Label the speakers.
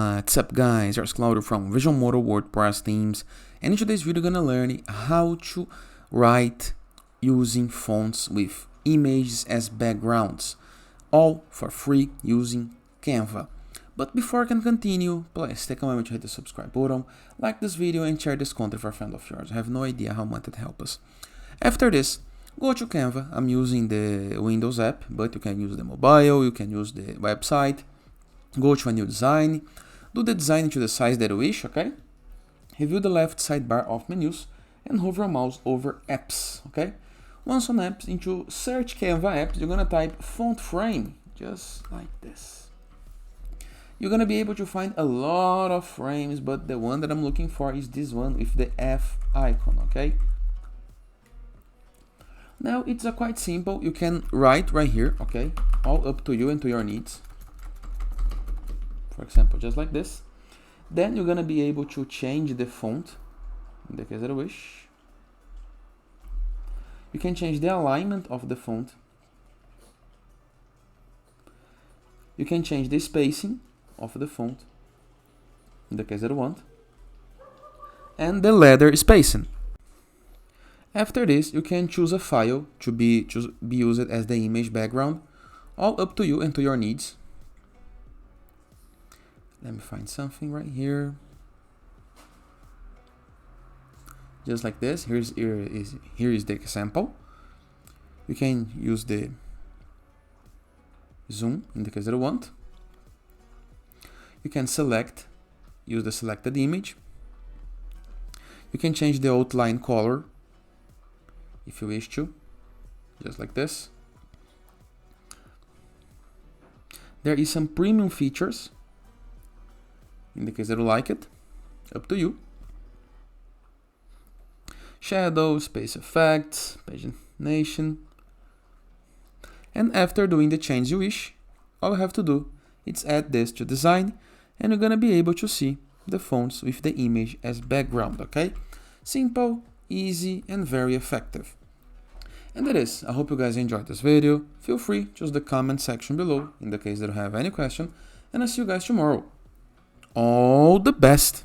Speaker 1: What's up guys, it's Claudio from Visual Modo WordPress themes, and in today's video we're gonna learn how to write using fonts with images as backgrounds, all for free using Canva. But before I can continue, please take a moment to hit the subscribe button, like this video and share this content for a friend of yours. I have no idea how much it helps us. After this, go to Canva. I'm using the Windows app, but you can use the mobile, you can use the website. Go to a new design, do the design to the size that you wish, okay? Review the left sidebar of menus and hover your mouse over apps, okay? Once on apps, into search Canva apps, you're gonna type font frame, just like this. You're gonna be able to find a lot of frames, but the one that I'm looking for is this one with the F icon, okay? Now it's quite simple. You can write right here, okay? All up to you and to your needs. For example, just like this. Then you're gonna be able to change the font in the case that you wish. You can change the alignment of the font. You can change the spacing of the font in the case that you want, and the letter spacing. After this, you can choose a file to be used as the image background, all up to you and to your needs. Let me find something right here. Just like this. Here is the example. You can use the zoom in the case that you want. You can use the selected image. You can change the outline color if you wish to, just like this. There is some premium features in the case that you like it, up to you. Shadow, space effects, pagination. And after doing the change you wish, all you have to do is add this to design, and you're gonna be able to see the fonts with the image as background, okay? Simple, easy, and very effective. And that is. I hope you guys enjoyed this video. Feel free to use the comment section below in the case that you have any question, and I'll see you guys tomorrow. All the best!